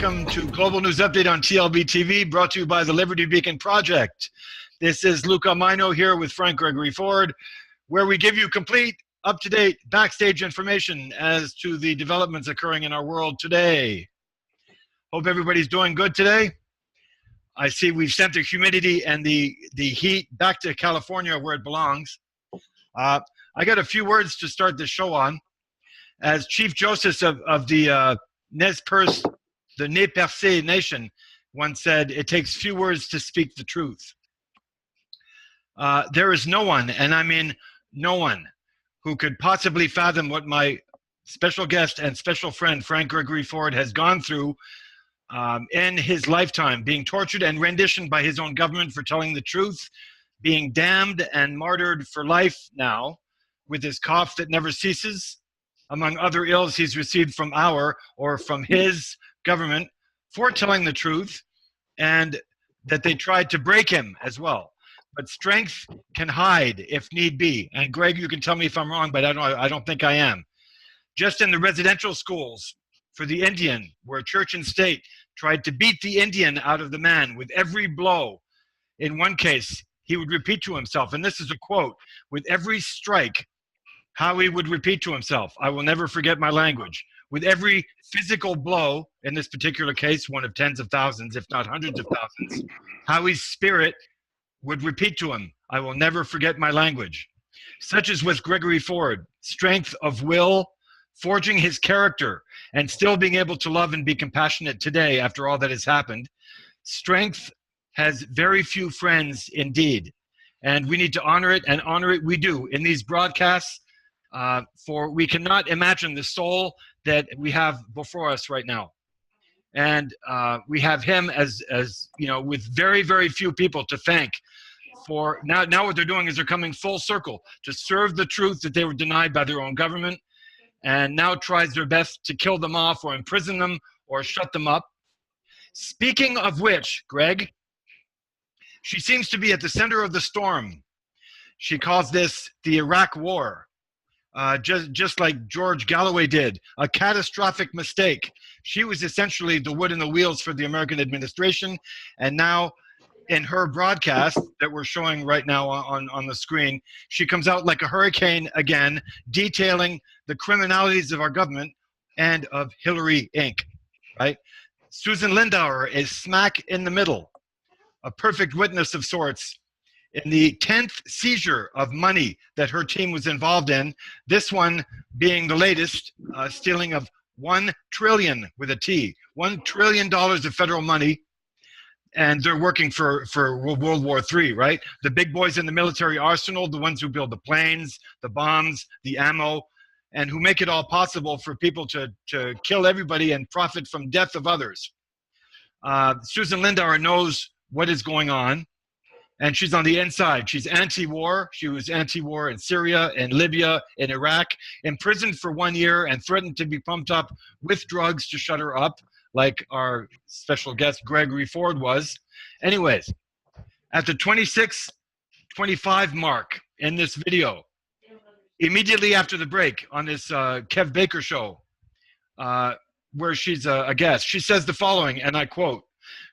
welcome to Global News Update on TLBTV, brought to you by the Liberty Beacon Project. This is Luca Majno here with Frank Gregory Ford, where we give you complete, up-to-date, backstage information as to the developments occurring in our world today. Hope everybody's doing good today. I see we've sent the humidity and the heat back to California where it belongs. I got a few words to start this show on. As Chief Justice of the Nez Perce, the Nez Perce Nation, once said, it takes few words to speak the truth. There is no one, and I mean no one, who could possibly fathom what my special guest and special friend Frank Gregory Ford has gone through in his lifetime, being tortured and renditioned by his own government for telling the truth, being damned and martyred for life now, with his cough that never ceases, among other ills he's received from our or from his government for telling the truth, and that they tried to break him as well. But strength can hide if need be. And Greg, you can tell me if I'm wrong, but I don't think I am. Just in the residential schools for the Indian, where church and state tried to beat the Indian out of the man with every blow. In one case, he would repeat to himself, and this is a quote, with every strike, how he would repeat to himself, I will never forget my language. With every physical blow, in this particular case, one of tens of thousands, if not hundreds of thousands, how his spirit would repeat to him, I will never forget my language. Such as with Gregory Ford, strength of will, forging his character, and still being able to love and be compassionate today after all that has happened. Strength has very few friends indeed. And we need to honor it, and honor it we do in these broadcasts. For we cannot imagine the soul that we have before us right now. And we have him as you know, with very, very few people to thank for. Now what they're doing is they're coming full circle to serve the truth that they were denied by their own government, and now tries their best to kill them off or imprison them or shut them up. Speaking of which, Greg, she seems to be at the center of the storm. She calls this the Iraq War. Just like George Galloway did, a catastrophic mistake. She was essentially the wood in the wheels for the American administration, and now in her broadcast that we're showing right now on the screen, she comes out like a hurricane again, detailing the criminalities of our government and of Hillary Inc., right? Susan Lindauer is smack in the middle, a perfect witness of sorts, in the 10th seizure of money that her team was involved in, this one being the latest, stealing of $1 trillion with a T, $1 trillion of federal money, and they're working for World War III, right? The big boys in the military arsenal, the ones who build the planes, the bombs, the ammo, and who make it all possible for people to kill everybody and profit from death of others. Susan Lindauer knows what is going on. And she's on the inside. She's anti-war. She was anti-war in Syria, in Libya, in Iraq, imprisoned for 1 year and threatened to be pumped up with drugs to shut her up, like our special guest Gregory Ford was. Anyways, at the 26:25 mark in this video, immediately after the break on this Kev Baker Show, where she's a guest, she says the following, and I quote,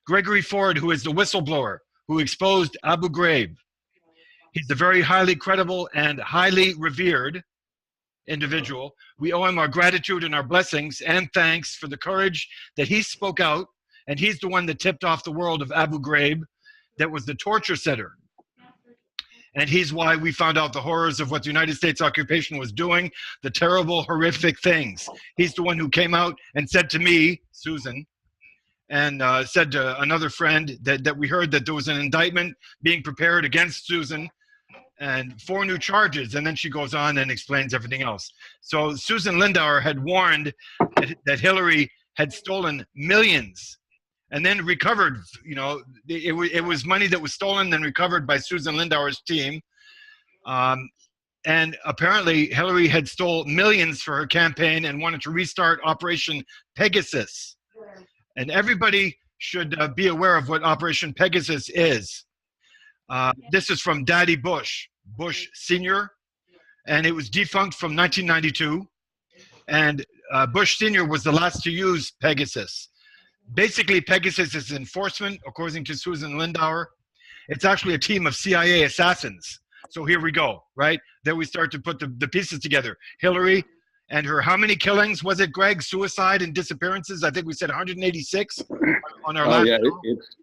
Gregory Ford, who is the whistleblower, who exposed Abu Ghraib. He's a very highly credible and highly revered individual. We owe him our gratitude and our blessings and thanks for the courage that he spoke out, and he's the one that tipped off the world of Abu Ghraib, that was the torture center. And he's why we found out the horrors of what the United States occupation was doing, the terrible, horrific things. He's the one who came out and said to me, Susan, and said to another friend that we heard that there was an indictment being prepared against Susan and 4 new charges, and then she goes on and explains everything else. So Susan Lindauer had warned that Hillary had stolen millions and then recovered, you know, it was money that was stolen and recovered by Susan Lindauer's team. And apparently Hillary had stole millions for her campaign and wanted to restart Operation Pegasus. And everybody should be aware of what Operation Pegasus is. This is from Daddy Bush, Bush Sr., and it was defunct from 1992. And Bush Sr. was the last to use Pegasus. basically, Pegasus is enforcement, according to Susan Lindauer. It's actually a team of CIA assassins. So here we go, right? Then we start to put the pieces together. Hillary and her, how many killings was it, Greg? Suicide and disappearances? I think we said 186 on our last show.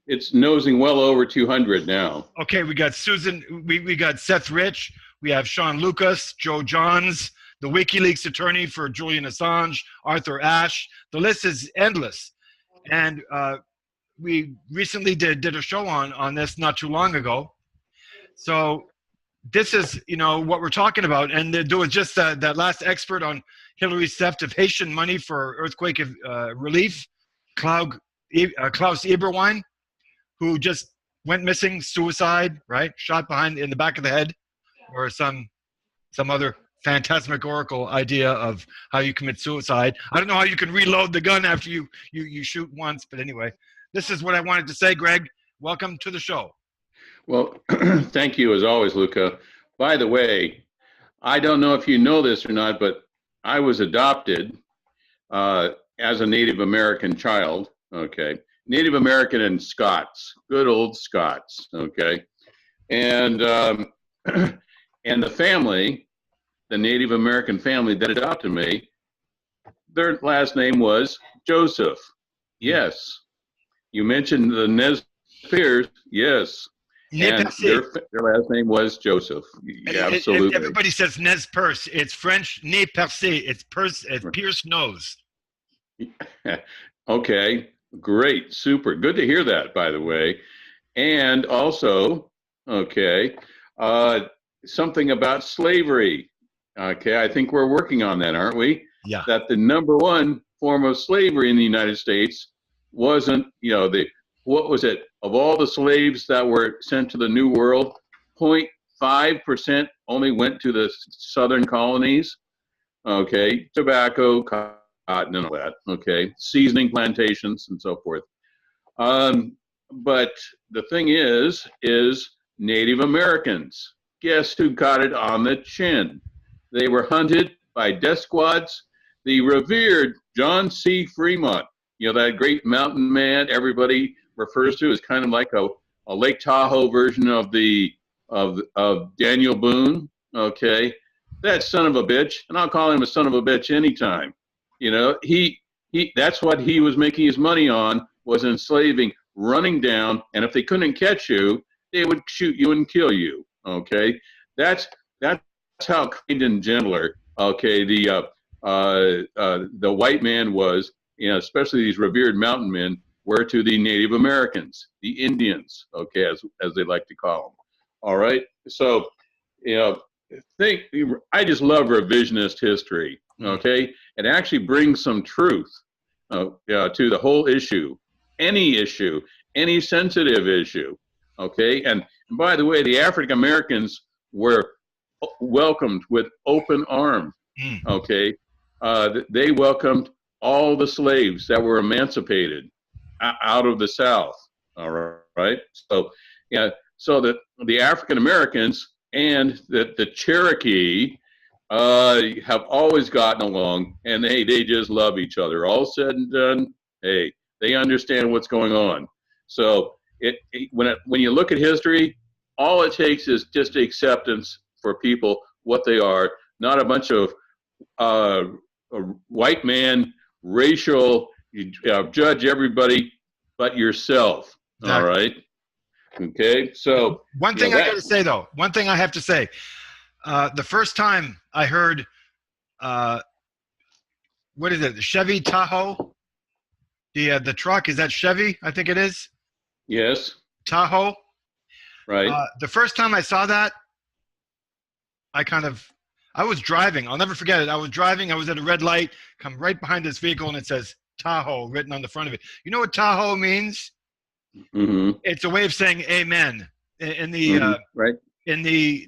It's nosing well over 200 now. Okay, we got Susan, we got Seth Rich, we have Sean Lucas, Joe Johns, the WikiLeaks attorney for Julian Assange, Arthur Ashe. The list is endless. And we recently did a show on this not too long ago. So this is, what we're talking about. And there was just that last expert on Hillary's theft of Haitian money for earthquake relief, Klaus Eberwein, who just went missing, suicide, right? Shot in the back of the head, or some other phantasmagorical idea of how you commit suicide. I don't know how you can reload the gun after you shoot once, but anyway, this is what I wanted to say. Greg, welcome to the show. Well, thank you as always, Luca. By the way, I don't know if you know this or not, but I was adopted as a Native American child, okay? Native American and Scots, good old Scots, okay? And and the family, the Native American family that adopted me, their last name was Joseph. Yes. You mentioned the Nez Perce. Yes. And their last name was Joseph. Yeah, absolutely. Everybody says Nez Perce. It's French Nez Perce. It's Pierce nose. Okay. Great. Super. Good to hear that, by the way. And also, okay, something about slavery. Okay, I think we're working on that, aren't we? Yeah. That the number one form of slavery in the United States wasn't, what was it? Of all the slaves that were sent to the New World, 0.5% only went to the southern colonies. Okay, tobacco, cotton, and all that. Okay, seasoning plantations and so forth. But the thing is Native Americans. Guess who got it on the chin? They were hunted by death squads. The revered John C. Fremont, that great mountain man everybody refers to as kind of like a Lake Tahoe version of Daniel Boone. Okay, that son of a bitch, and I'll call him a son of a bitch anytime. He that's what he was making his money on, was enslaving, running down, and if they couldn't catch you, they would shoot you and kill you. Okay, that's how kind and gentler, okay, the white man was, especially these revered mountain men, were to the Native Americans, the Indians, okay, as they like to call them. All right, so I just love revisionist history. Okay, it actually brings some truth to the whole issue, any sensitive issue. Okay, and by the way, the African Americans were welcomed with open arms. Okay, they welcomed all the slaves that were emancipated out of the South. All right, so so the African Americans and the Cherokee have always gotten along, and they just love each other. All said and done, hey, they understand what's going on. So when you look at history, all it takes is just acceptance for people, what they are, not a bunch of white man, racial, judge everybody but yourself. Exactly. All right? Okay, so... One thing I got to say, though, one thing I have to say, the first time I heard, what is it, the Chevy Tahoe? The truck, is that Chevy? I think it is. Yes. Tahoe. Right. The first time I saw that, I was driving. I'll never forget it. I was driving. I was at a red light. Come right behind this vehicle, and it says Tahoe written on the front of it. You know what Tahoe means? Mm-hmm. It's a way of saying amen in the right. In the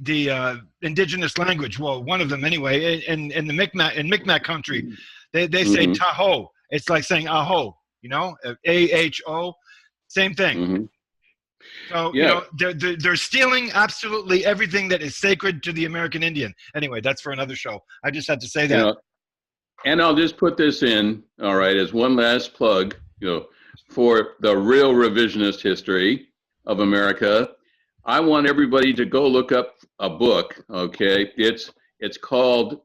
indigenous language. Well, one of them anyway. In the Mi'kmaq country, they say Tahoe. It's like saying aho. AHO. Same thing. Mm-hmm. So, they're stealing absolutely everything that is sacred to the American Indian. Anyway, that's for another show. I just had to say that. And I'll just put this in, all right, as one last plug. for the real revisionist history of America, I want everybody to go look up a book. Okay, it's called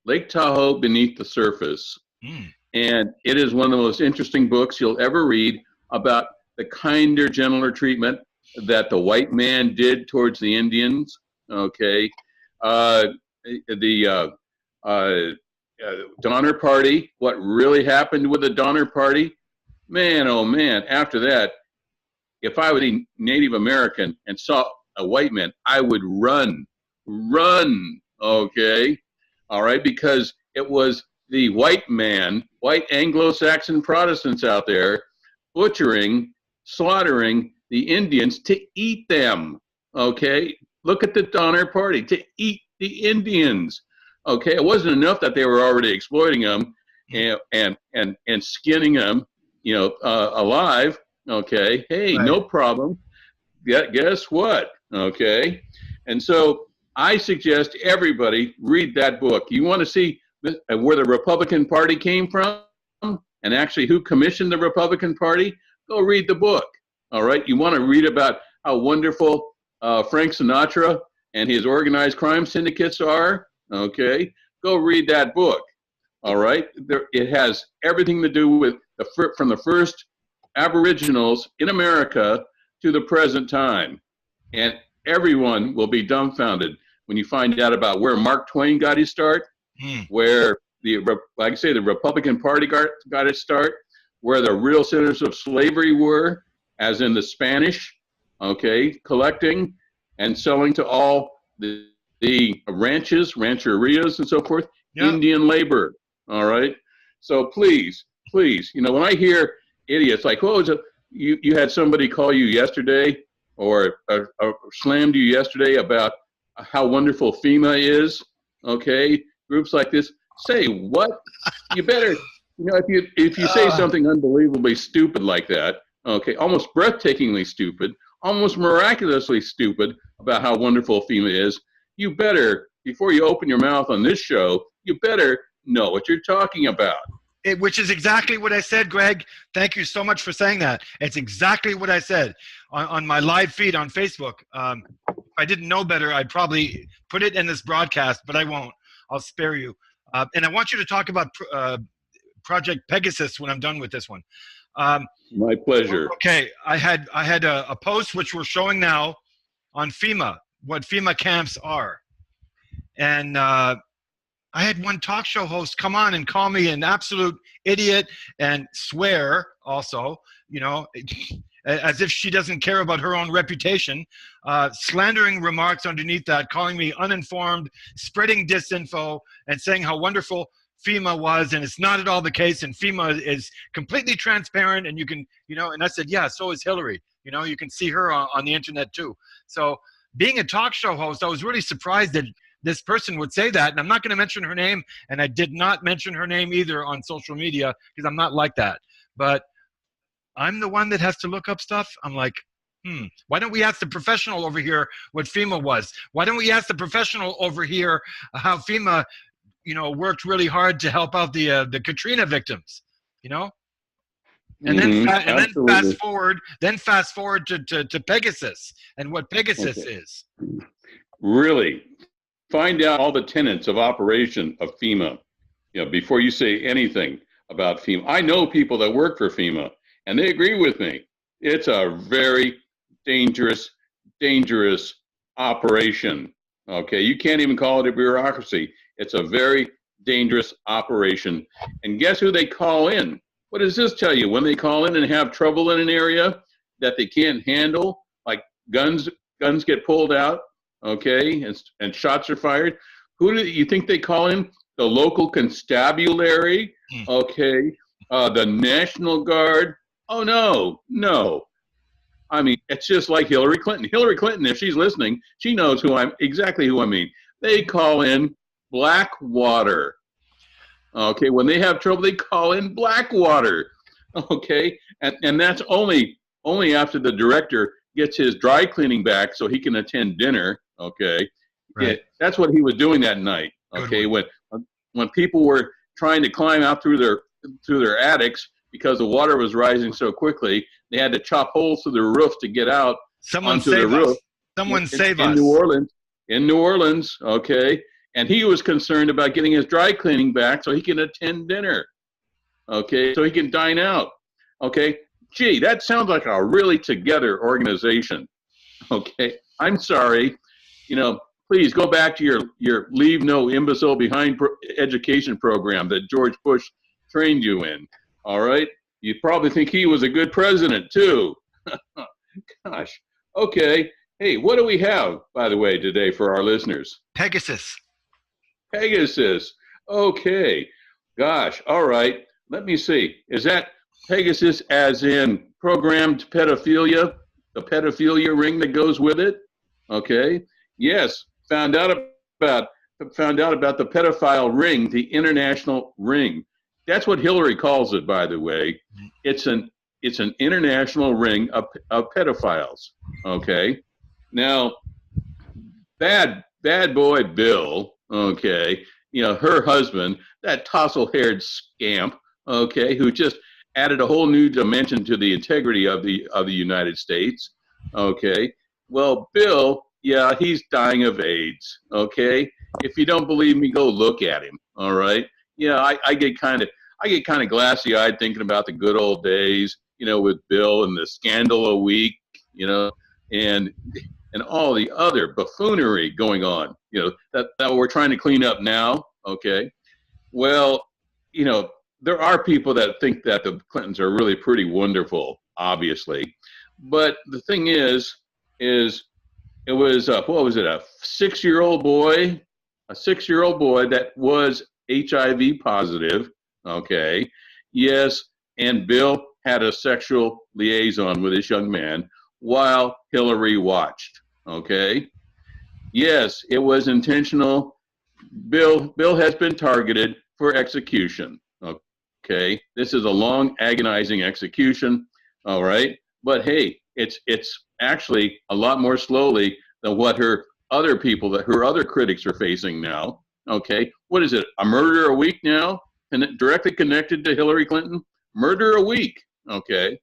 Lake Tahoe Beneath the Surface, and it is one of the most interesting books you'll ever read about the kinder, gentler treatment that the white man did towards the Indians. Okay, the Donner Party. What really happened with the Donner Party? Man, oh man! After that, if I was a Native American and saw a white man, I would run. Okay, all right, because it was the white man, white Anglo-Saxon Protestants out there, butchering, slaughtering the Indians to eat them. Okay, look at the Donner Party, to eat the Indians. Okay, it wasn't enough that they were already exploiting them and skinning them, alive. Okay, hey, right. No problem. Guess what? Okay, and so I suggest everybody read that book. You want to see where the Republican Party came from and actually who commissioned the Republican Party? Go read the book. All right, you want to read about how wonderful Frank Sinatra and his organized crime syndicates are? Okay, go read that book. All right, it has everything to do with from the first Aboriginals in America to the present time, and everyone will be dumbfounded when you find out about where Mark Twain got his start, where like I say, the Republican Party got its start, where the real centers of slavery were, as in the Spanish, okay, collecting and selling to all the ranches, rancherias, and so forth, Indian labor. All right, so please, when I hear idiots like, oh, you had somebody call you yesterday or slammed you yesterday about how wonderful FEMA is, okay, groups like this, say what? You better, if you say something unbelievably stupid like that, okay, almost breathtakingly stupid, almost miraculously stupid about how wonderful FEMA is, you better, before you open your mouth on this show, you better know what you're talking about. Which is exactly what I said, Greg. Thank you so much for saying that. It's exactly what I said on my live feed on Facebook. If I didn't know better, I'd probably put it in this broadcast, but I won't. I'll spare you. And I want you to talk about Project Pegasus when I'm done with this one. My pleasure. Okay, I had a post which we're showing now on FEMA, what FEMA camps are. And I had one talk show host come on and call me an absolute idiot and swear also, as if she doesn't care about her own reputation, slandering remarks underneath that, calling me uninformed, spreading disinfo, and saying how wonderful FEMA was, and it's not at all the case, and FEMA is completely transparent, and you can, and I said, yeah, so is Hillary. You can see her on the internet too. So being a talk show host, I was really surprised that this person would say that, and I'm not going to mention her name, and I did not mention her name either on social media because I'm not like that. But I'm the one that has to look up stuff. I'm like, why don't we ask the professional over here what FEMA was? Why don't we ask the professional over here how FEMA, worked really hard to help out the Katrina victims, And then fast forward to Pegasus and what Pegasus is. Really? Find out all the tenets of operation of FEMA, before you say anything about FEMA. I know people that work for FEMA, and they agree with me. It's a very dangerous operation. Okay, you can't even call it a bureaucracy. It's a very dangerous operation. And guess who they call in? What does this tell you? When they call in and have trouble in an area that they can't handle, like guns get pulled out, okay, and shots are fired. Who do you think they call in? The local constabulary, okay, the National Guard. Oh, no. I mean, it's just like Hillary Clinton. Hillary Clinton, if she's listening, she knows exactly who I mean. They call in Blackwater. Okay, when they have trouble, they call in Blackwater. Okay, and that's only after the director gets his dry cleaning back so he can attend dinner. Okay, right. That's what he was doing that night. Okay, when people were trying to climb out through their attics because the water was rising so quickly. They had to chop holes through the roof to get out onto the roof. Someone save us. In New Orleans, okay? And he was concerned about getting his dry cleaning back so he can attend dinner, okay? So he can dine out, okay? Gee, that sounds like a really together organization, okay? I'm sorry, please go back to your Leave No Imbecile Behind education program that George Bush trained you in, all right? You probably think he was a good president, too. Gosh, okay. Hey, what do we have, by the way, today for our listeners? Pegasus. Okay. Gosh, all right. Let me see. Is that Pegasus as in programmed pedophilia? The pedophilia ring that goes with it? Okay. Yes. Found out about the pedophile ring, the international ring. That's what Hillary calls it, by the way. It's an international ring of pedophiles. Okay. Now, bad boy Bill, okay, her husband, that tousle-haired scamp, okay, who just added a whole new dimension to the integrity of the United States, okay. Well, Bill, yeah, he's dying of AIDS, okay. If you don't believe me, go look at him, all right. Yeah, I get kind of glassy-eyed thinking about the good old days, with Bill and the scandal a week, and all the other buffoonery going on, that we're trying to clean up now, okay? Well, there are people that think that the Clintons are really pretty wonderful, obviously. But the thing is it was, what was it, a 6-year-old boy that was HIV positive, okay? Yes, and Bill had a sexual liaison with this young man while Hillary watched, okay? Yes, it was intentional. Bill has been targeted for execution, okay? This is a long, agonizing execution, all right? But hey, it's actually a lot more slowly than what her other critics are facing now, okay? What is it, a murder a week now? And directly connected to Hillary Clinton? Murder a week, okay?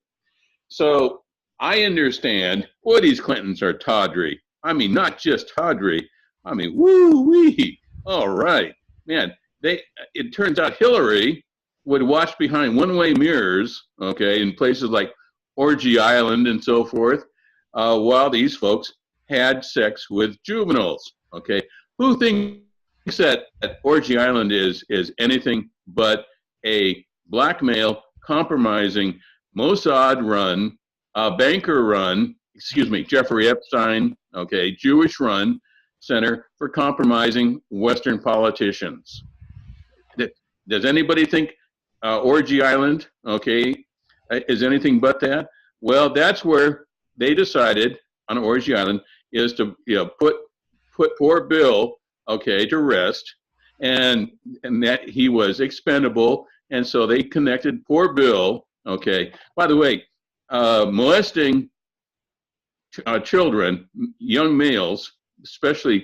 So I understand, boy, these Clintons are tawdry. I mean, not just tawdry. I mean, woo-wee. All right. Man, it turns out Hillary would watch behind one-way mirrors, okay, in places like Orgy Island and so forth, while these folks had sex with juveniles, okay? Who thinks that Orgy Island is anything but a blackmail, compromising, Mossad-run, banker-run, Jeffrey Epstein, okay, Jewish-run center for compromising Western politicians? Does anybody think Orgy Island, okay, is anything but that? Well, that's where they decided on Orgy Island is to put poor Bill, okay, to rest, and that he was expendable, and so they connected poor Bill, okay. By the way, molesting children, young males,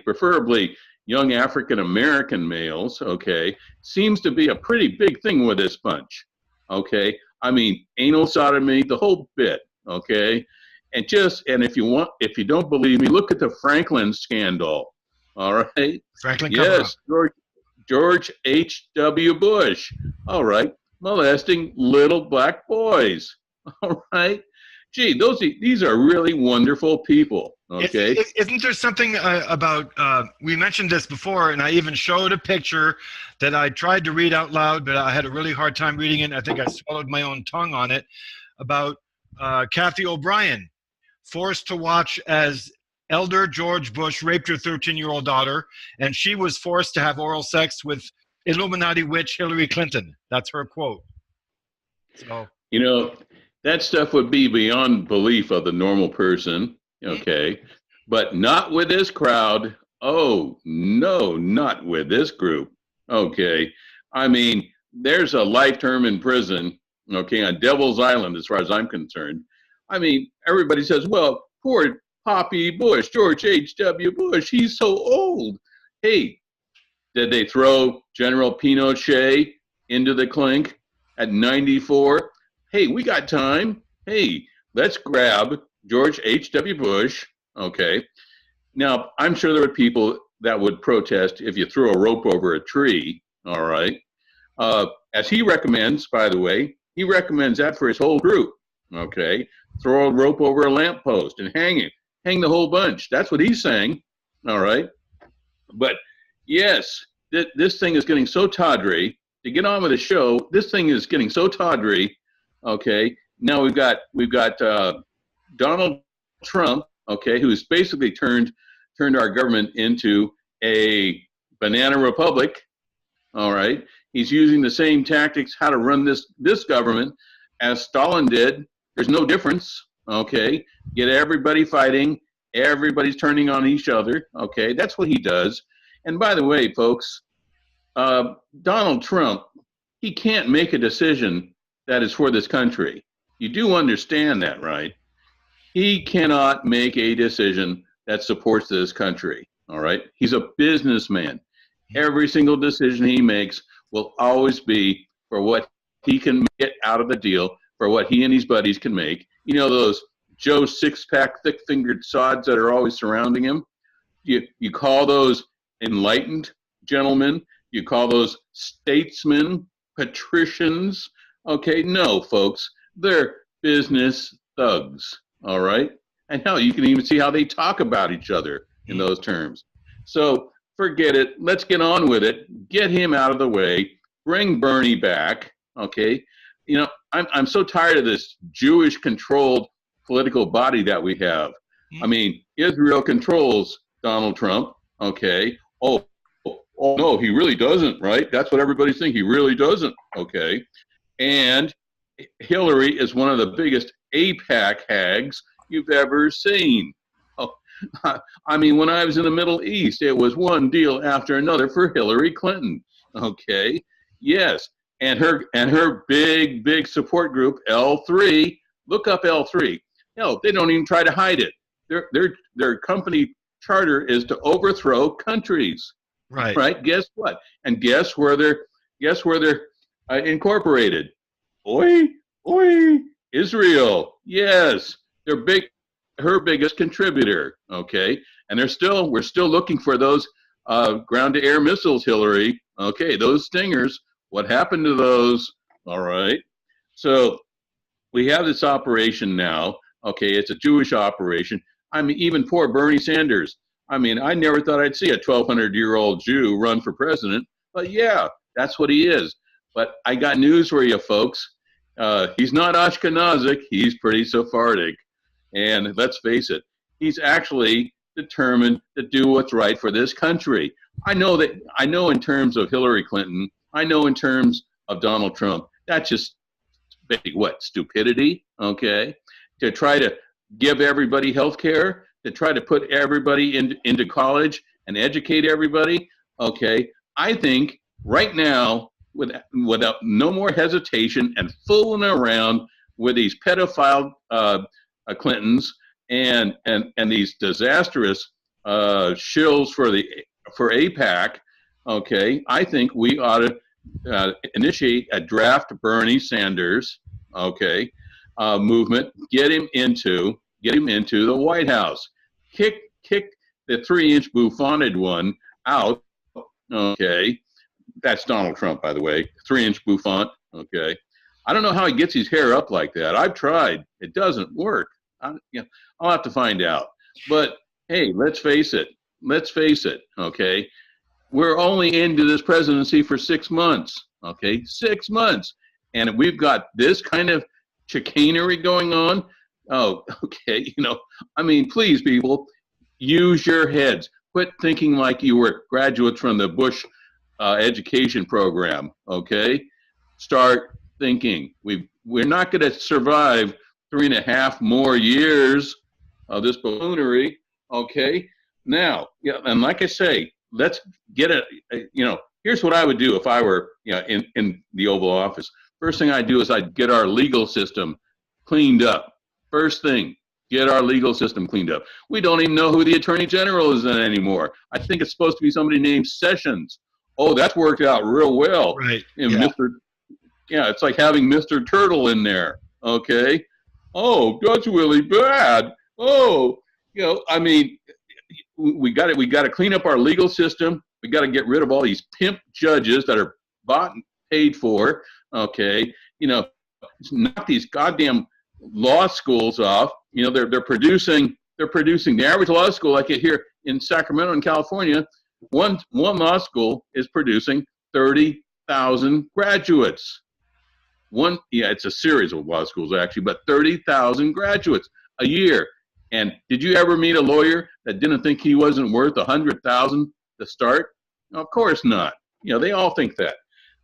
preferably young African American males, okay, seems to be a pretty big thing with this bunch, okay. I mean, anal sodomy, the whole bit, okay. And if you don't believe me, look at the Franklin scandal, all right. Franklin, yes, George H.W. Bush, all right, molesting little black boys, all right. Gee, these are really wonderful people, okay? Isn't there something about, we mentioned this before, and I even showed a picture that I tried to read out loud, but I had a really hard time reading it. I think I swallowed my own tongue on it, about Kathy O'Brien, forced to watch as elder George Bush raped her 13-year-old daughter, and she was forced to have oral sex with Illuminati witch Hillary Clinton. That's her quote. So, that stuff would be beyond belief of the normal person, okay? But not with this crowd. Oh, no, not with this group, okay? I mean, there's a life term in prison, okay, on Devil's Island as far as I'm concerned. I mean, everybody says, well, poor Poppy Bush, George H.W. Bush, he's so old. Hey, did they throw General Pinochet into the clink at 94? hey, we got time. Hey, let's grab George H.W. Bush. Okay. Now, I'm sure there are people that would protest if you throw a rope over a tree. All right. As he recommends, by the way, he recommends that for his whole group. Okay. Throw a rope over a lamppost and hang it. Hang the whole bunch. That's what he's saying. All right. But yes, this thing is getting so tawdry. To get on with the show, this thing is getting so tawdry. Okay. Now we've got Donald Trump, okay, who's basically turned our government into a banana republic. All right. He's using the same tactics how to run this government as Stalin did. There's no difference. Okay. Get everybody fighting. Everybody's turning on each other. Okay. That's what he does. And by the way, folks, Donald Trump, he can't make a decision that is for this country. You do understand that, right? He cannot make a decision that supports this country. All right. He's a businessman. Every single decision he makes will always be for what he can get out of the deal, for what he and his buddies can make. You know, those Joe six-pack, thick-fingered sods that are always surrounding him? You call those enlightened gentlemen? You call those statesmen, patricians? Okay, no, folks. They're business thugs, all right? And hell, you can even see how they talk about each other in those terms. So forget it. Let's get on with it. Get him out of the way. Bring Bernie back, okay? You know, I'm so tired of this Jewish-controlled political body that we have. I mean, Israel controls Donald Trump, okay? Oh, no, he really doesn't, right? That's what everybody's thinking. He really doesn't, okay? And Hillary is one of the biggest AIPAC hags you've ever seen. Oh, I mean, when I was in the Middle East, it was one deal after another for Hillary Clinton, okay? Yes, and her big support group, L3, look up L3. Hell, they don't even try to hide it. Their company charter is to overthrow countries. Right. Right. Guess what? And guess where they're incorporated? Oi, Israel. Yes, they're her biggest contributor. Okay, and we're still looking for those ground-to-air missiles, Hillary. Okay, those stingers. What happened to those? All right. So we have this operation now. Okay, it's a Jewish operation. I mean, even poor Bernie Sanders. I mean, I never thought I'd see a 1,200-year-old Jew run for president, but yeah, that's what he is. But I got news for you, folks. He's not Ashkenazic. He's pretty Sephardic. And let's face it, he's actually determined to do what's right for this country. I know in terms of Hillary Clinton, I know in terms of Donald Trump, that's just what, stupidity, okay? To try to give everybody health care, to try to put everybody into college and educate everybody, okay? I think right now, without no more hesitation and fooling around with these pedophile Clintons and these disastrous shills for AIPAC, okay, I think we ought to initiate a draft Bernie Sanders, okay, movement, get him into the White House, kick the 3-inch bouffonted one out, okay. That's Donald Trump, by the way, 3-inch bouffant, okay. I don't know how he gets his hair up like that. I've tried. It doesn't work. I'll have to find out. But, hey, let's face it, okay. We're only into this presidency for 6 months, okay, 6 months. And we've got this kind of chicanery going on. Oh, okay, I mean, please, people, use your heads. Quit thinking like you were graduates from the Bush education program, okay? Start thinking. We're not going to survive 3.5 more years of this buffoonery, okay? Now, yeah, and like I say, let's get here's what I would do if I were in the Oval Office. First thing I'd do is I'd get our legal system cleaned up. First thing, get our legal system cleaned up. We don't even know who the Attorney General is in anymore. I think it's supposed to be somebody named Sessions. Oh, that's worked out real well. Right. And yeah, it's like having Mr. Turtle in there. Okay. Oh, that's really bad. Oh, I mean, we got to clean up our legal system. We got to get rid of all these pimp judges that are bought and paid for. Okay. Knock these goddamn law schools off. They're producing the average law school, like here in Sacramento in California, one law school is producing 30,000 graduates. It's a series of law schools actually, but 30,000 graduates a year. And did you ever meet a lawyer that didn't think he wasn't worth 100,000 to start? No, of course not. They all think that.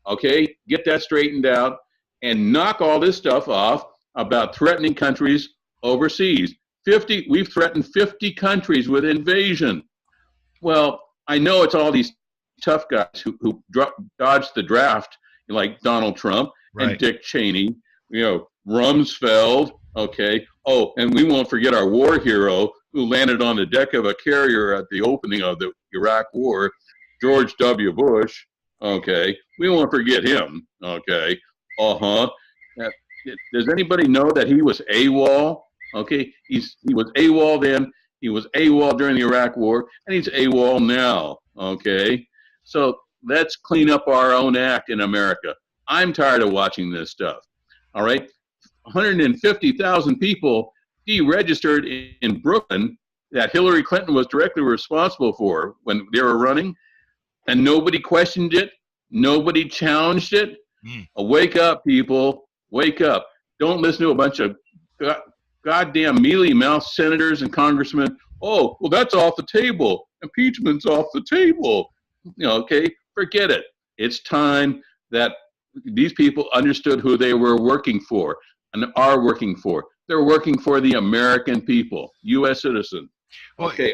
Okay, get that straightened out and knock all this stuff off about threatening countries overseas. We've threatened 50 countries with invasion. Well, I know it's all these tough guys who dodged the draft, like Donald Trump and Dick Cheney, Rumsfeld. Okay. Oh, and we won't forget our war hero who landed on the deck of a carrier at the opening of the Iraq War, George W. Bush. Okay. We won't forget him. Okay. Does anybody know that he was AWOL? Okay. He was AWOL then. He was AWOL during the Iraq War, and he's AWOL now. Okay. So let's clean up our own act in America. I'm tired of watching this stuff. All right. 150,000 people deregistered in Brooklyn that Hillary Clinton was directly responsible for when they were running, and nobody questioned it. Nobody challenged it. Wake up, people. Wake up. Don't listen to a bunch of goddamn mealy-mouthed senators and congressmen. Oh, well, that's off the table. Impeachment's off the table. Okay, forget it. It's time that these people understood who they were working for and are working for. They're working for the American people, U.S. citizen. Okay,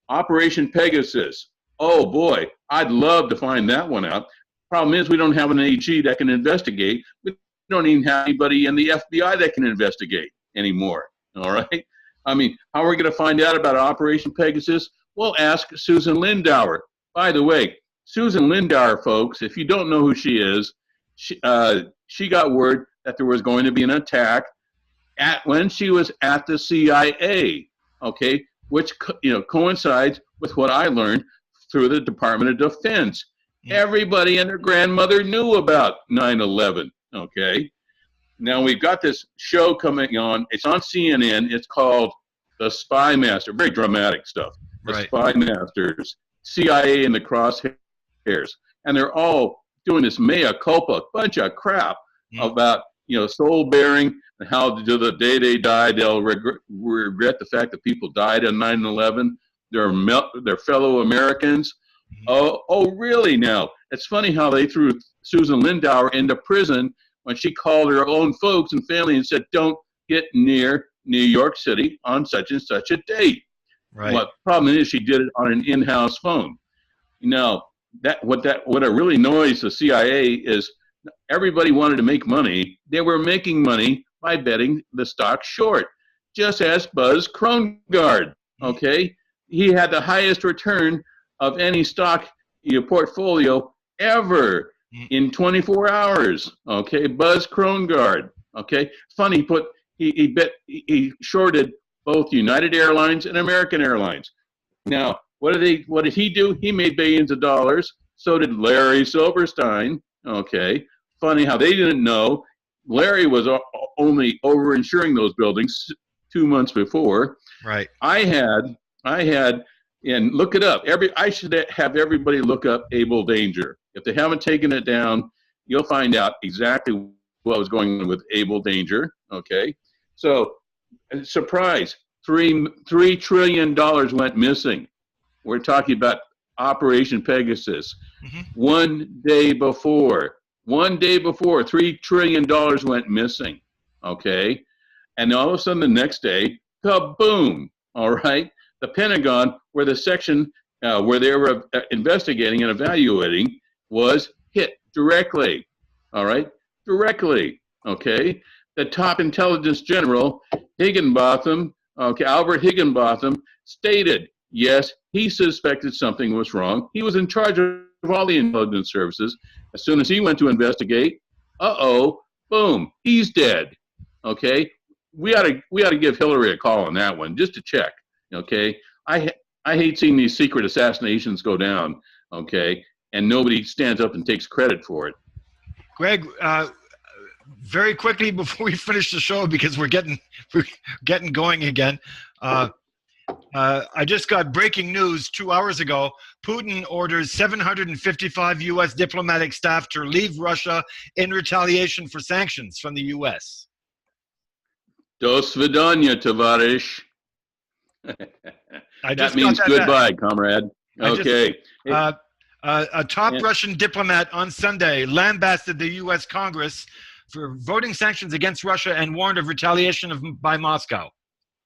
Operation Pegasus. Oh, boy, I'd love to find that one out. Problem is we don't have an AG that can investigate. We don't even have anybody in the FBI that can investigate anymore, all right? I mean, how are we going to find out about Operation Pegasus? Well, ask Susan Lindauer. By the way, Susan Lindauer, folks, if you don't know who she is, she got word that there was going to be an attack when she was at the CIA, okay, which coincides with what I learned through the Department of Defense. Everybody and their grandmother knew about 9/11, okay? Now we've got this show coming on. It's on CNN. It's called The Spy Master. Very dramatic stuff. The Spy Masters, CIA in the crosshairs. And they're all doing this mea culpa, bunch of crap about, soul bearing and how to the day they died, they'll regret the fact that people died on 9/11. They're fellow Americans. Oh, really now? It's funny how they threw Susan Lindauer into prison when she called her own folks and family and said, don't get near New York City on such and such a date. Right. What the problem is she did it on an in-house phone. What really annoys the CIA is everybody wanted to make money. They were making money by betting the stock short, just as Buzz Krongard, okay? He had the highest return of any stock portfolio ever in 24 hours, okay? Buzz Krongard, okay? Funny, he shorted both United Airlines and American Airlines. Now, what did he do? He made billions of dollars. So did Larry Silverstein, okay? Funny how they didn't know. Larry was only over-insuring those buildings 2 months before. Right. I had, and look it up. I should have everybody look up Able Danger. If they haven't taken it down, you'll find out exactly what was going on with Able Danger, okay? So, surprise, $3 trillion went missing. We're talking about Operation Pegasus. One day before, $3 trillion went missing, okay? And all of a sudden the next day, kaboom, all right? The Pentagon, where the section where they were investigating and evaluating was hit directly, all right? Directly, okay? The top intelligence general, Higginbotham, Albert Higginbotham, stated, yes, he suspected something was wrong. He was in charge of all the intelligence services. As soon as he went to investigate, boom, he's dead. okay, we ought to give Hillary a call on that one just to check. Okay, I hate seeing these secret assassinations go down. Okay, and nobody stands up and takes credit for it. Greg, very quickly before we finish the show, because we're getting going again. I just got breaking news 2 hours ago. Putin orders 755 U.S. diplomatic staff to leave Russia in retaliation for sanctions from the U.S. Do svidanya, tovarish. That means goodbye, comrade. Okay. A top Russian diplomat on Sunday lambasted the U.S. Congress for voting sanctions against Russia and warned of retaliation by Moscow.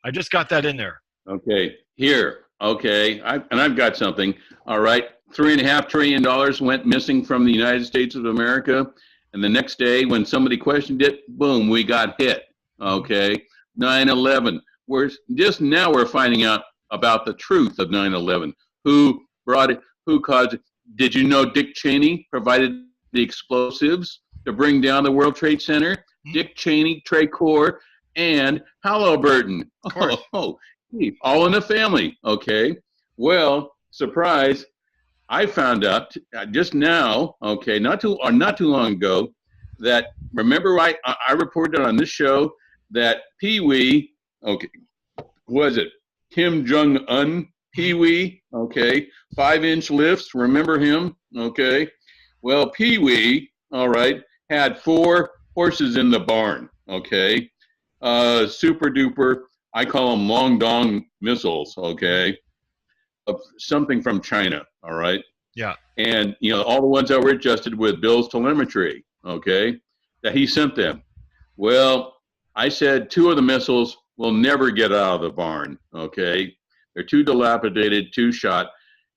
I just got that in there. Okay, here. Okay, I've got something. All right, $3.5 trillion went missing from the United States of America, and the next day, when somebody questioned it, boom, we got hit. Okay, 9/11. We're finding out about the truth of 9/11. Who brought it? Who caused it? Did you know Dick Cheney provided the explosives to bring down the World Trade Center? Dick Cheney, Trey Core, and Halliburton. All in the family. Okay. Well, surprise! I found out just now. Okay, not too long ago, that remember I reported on this show that Pee Wee. Okay, was it Kim Jong Un? Pee Wee. Okay, 5-inch lifts. Remember him? Okay. Well, Pee Wee. All right, had 4 horses in the barn. Okay, super duper. I call them long dong missiles, okay, of something from China, all right? Yeah. And, all the ones that were adjusted with Bill's telemetry, okay, that he sent them. Well, I said 2 of the missiles will never get out of the barn, okay? They're too dilapidated, 2 shot,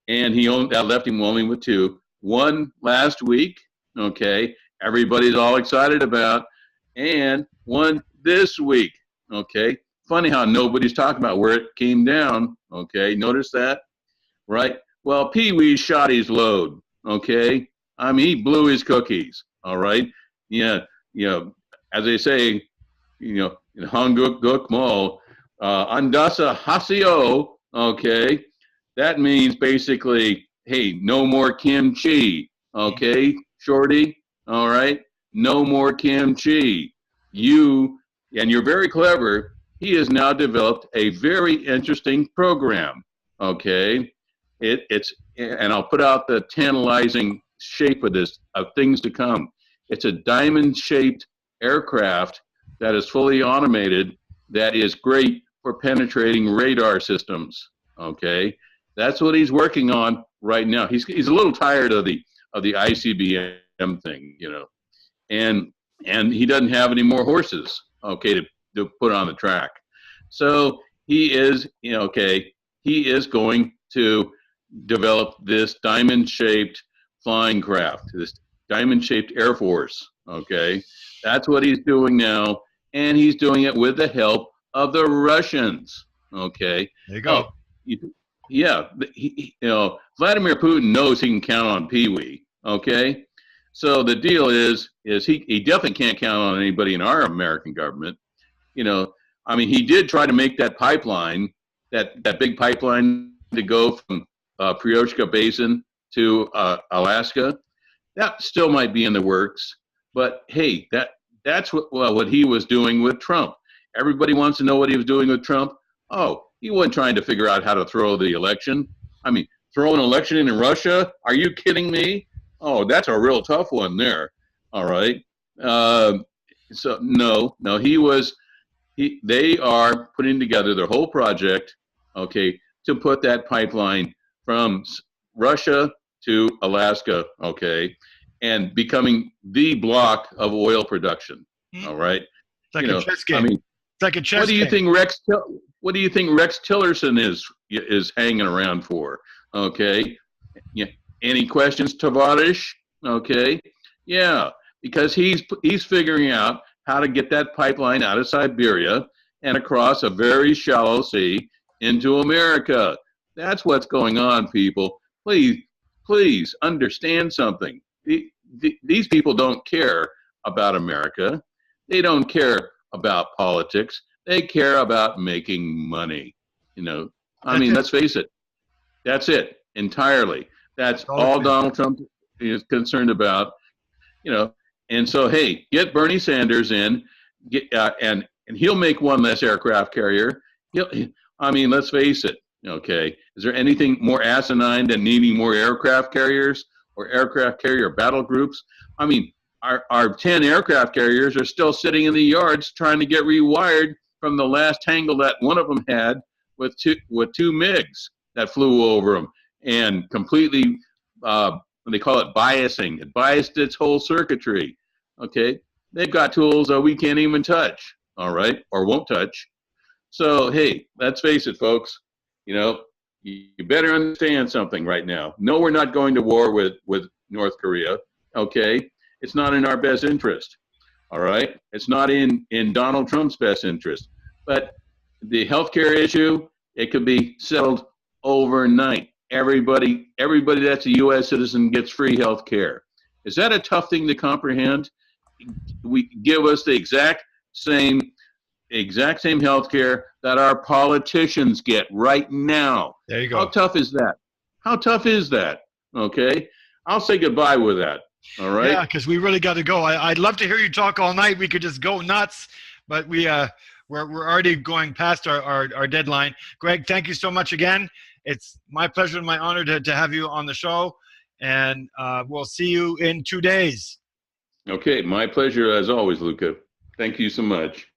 and that left him only with 2. 1 last week, okay, everybody's all excited about, and 1 this week, okay? Funny how nobody's talking about where it came down. Okay, notice that, right? Well, Pee Wee shot his load. Okay, I mean he blew his cookies. All right, yeah, as they say, in Hanguk Mall, Andasa Hasio. Okay, that means basically, hey, no more kimchi. Okay, shorty. All right, no more kimchi. You're very clever. He has now developed a very interesting program. Okay, and I'll put out the tantalizing shape of things to come. It's a diamond-shaped aircraft that is fully automated. That is great for penetrating radar systems. Okay, that's what he's working on right now. He's a little tired of the ICBM thing, and he doesn't have any more horses. Okay, to put on the track. So he is, he is going to develop this diamond-shaped flying craft, this diamond-shaped Air Force, okay? That's what he's doing now, and he's doing it with the help of the Russians, okay? There you go. Vladimir Putin knows he can count on Pee Wee, okay? So the deal is he definitely can't count on anybody in our American government. He did try to make that pipeline, that big pipeline to go from Prioshka Basin to Alaska. That still might be in the works. But hey, that's what he was doing with Trump. Everybody wants to know what he was doing with Trump. Oh, he wasn't trying to figure out how to throw the election. Throw an election in Russia? Are you kidding me? Oh, that's a real tough one there. All right. So no, they are putting together their whole project, okay, to put that pipeline from Russia to Alaska, okay, and becoming the block of oil production. All right. It's like a chess game. It's like a chess game. What do you think Rex Tillerson is hanging around for? Okay. Yeah. Any questions, Tavares? Okay. Yeah, because he's figuring out how to get that pipeline out of Siberia and across a very shallow sea into America. That's what's going on, people. Please understand something. These people don't care about America. They don't care about politics. They care about making money. You know, I That's mean, it. let's face it. That's it entirely. That's all Donald Trump is concerned about. You know, and so hey, get Bernie Sanders in, and he'll make one less aircraft carrier. I mean, let's face it. Okay, is there anything more asinine than needing more aircraft carriers or aircraft carrier battle groups? I mean, our 10 aircraft carriers are still sitting in the yards trying to get rewired from the last tangle that one of them had with two MiGs that flew over them and completely, they call it biasing. It biased its whole circuitry. Okay, they've got tools that we can't even touch. All right, or won't touch. So hey, let's face it, folks. You know, you better understand something right now. No, we're not going to war with North Korea. Okay, it's not in our best interest. All right, it's not in Donald Trump's best interest. But the healthcare issue, it could be settled overnight. Everybody that's a U.S. citizen gets free health care. Is that a tough thing to comprehend? We give us the exact same health care that our politicians get right now. There you go. How tough is that? How tough is that? Okay, I'll say goodbye with that. All right. Yeah, because we really got to go. I'd love to hear you talk all night. We could just go nuts, but we're already going past our deadline. Greg, thank you so much again. It's my pleasure and my honor to have you on the show, and we'll see you in 2 days. Okay, my pleasure as always, Luca. Thank you so much.